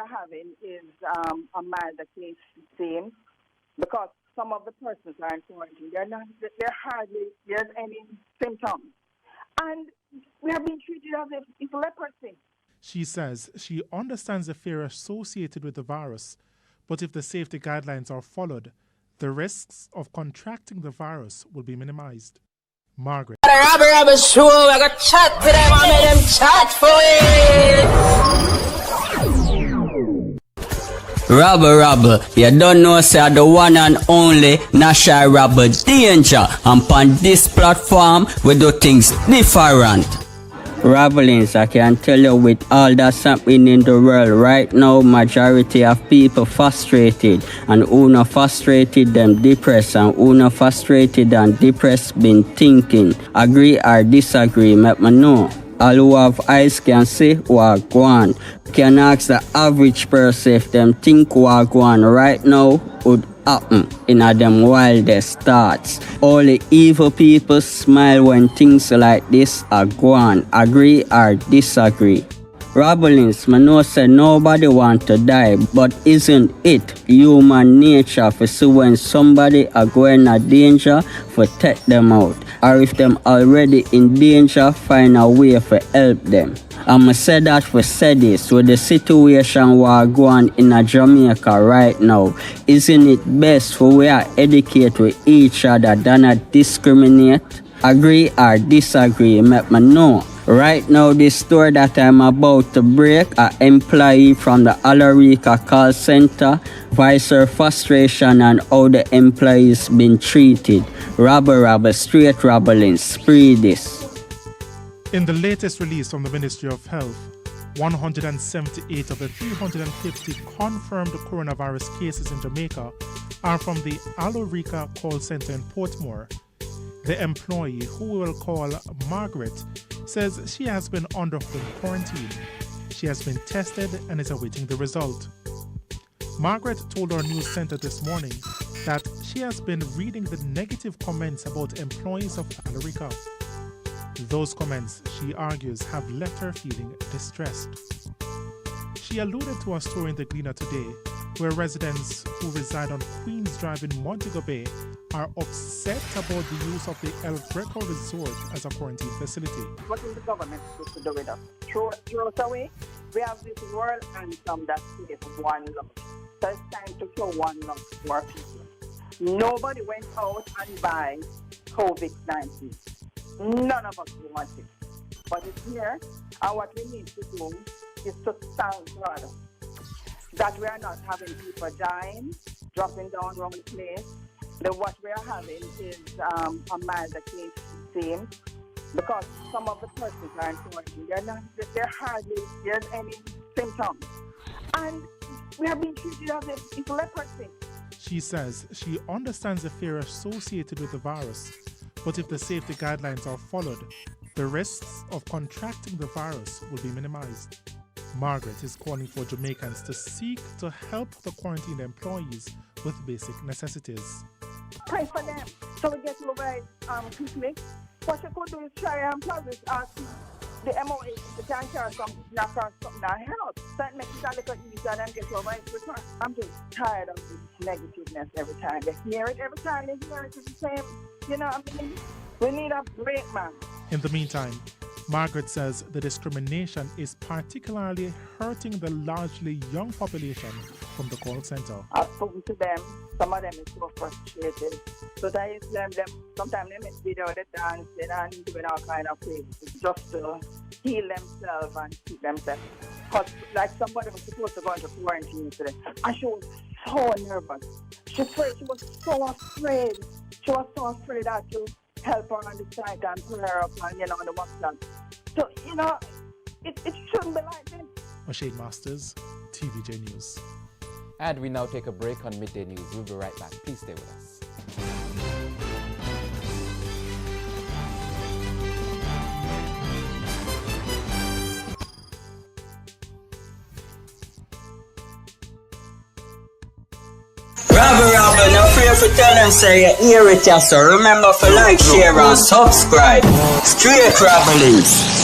are having is a milder case, it seems, because some of the persons are in quarantine. There hardly there's any symptoms. And we are being treated as if it's leprosy. She says she understands the fear associated with the virus, but if the safety guidelines are followed, the risks of contracting the virus will be minimized. Margaret. Robber show, I got chat to them, I made them chat for it. Robber, you don't know, sir, the one and only National Robber Danger. And on this platform, we do things different. Rabblings, I can tell you, with all that's happening in the world right now, majority of people frustrated, and who not frustrated them depressed, and who not frustrated and depressed been thinking. Agree or disagree, let me know. All who have eyes can see what go on. Can ask the average person if them think what go on right now would happen in them wildest thoughts. All the evil people smile when things like this are go on. Agree or disagree? Rabblings, I know say nobody want to die, but isn't it human nature for see when somebody are going in danger for take them out? Or if them already in danger, find a way for help them. I'ma say that for say this, with the situation we are going in Jamaica right now, isn't it best for we are educate with each other than not discriminate? Agree or disagree, let me know. Right now, this story that I'm about to break, an employee from the Alarica call center voiced her frustration and how the employees been treated. Robber, straight robbling, spree this. In the latest release from the Ministry of Health, 178 of the 350 confirmed coronavirus cases in Jamaica are from the Alarica call center in Portmore. The employee, who we will call Margaret, says she has been under home quarantine. She has been tested and is awaiting the result. Margaret told our news center this morning that she has been reading the negative comments about employees of Alarica. Those comments, she argues, have left her feeling distressed. She alluded to a story in the Gleaner today where residents who reside on Queens Drive in Montego Bay are upset about the use of the El Greco Resort as a quarantine facility. What is the government supposed to do with us? Throw us away? We have this world anthem that says one love. So it's time to show one love to our people. Nobody went out and buy COVID-19. None of us want it. But it's here, and what we need to do is to thank God that we are not having people dying, dropping down around the place. What we are having is a milder case, it seems, because some of the persons are in quarantine. There hardly there's any symptoms. And we are being treated as if it's leprosy. She says she understands the fear associated with the virus, but if the safety guidelines are followed, the risks of contracting the virus will be minimized. Margaret is calling for Jamaicans to seek to help the quarantined employees with basic necessities. Pray for them so we get over it quickly. What you could do is try and probably ask the MOH if they can carry something that helps. That makes it a little easier and get over it quicker. I'm just tired of this negativeness every time. They hear it every time. They hear it. It's the same. You know what I mean? We need a break, man. In the meantime, Margaret says the discrimination is particularly hurting the largely young population from the call center. I've spoken to them. Some of them is so frustrated. So I used them sometimes they make video they dancing and doing all kind of things just to heal themselves and keep themselves. Because like somebody was supposed to go into quarantine today, and she was so nervous. She was so afraid. She was so afraid that to help her on the site and pull her up and, on the WhatsApp. So, it shouldn't be like this. O'Shane Masters, TVJ News. And we now take a break on Midday News. We'll be right back. Please stay with us. Robber, no fear for tell them say you hear it, so remember for like, share and subscribe. Straight Rabblings.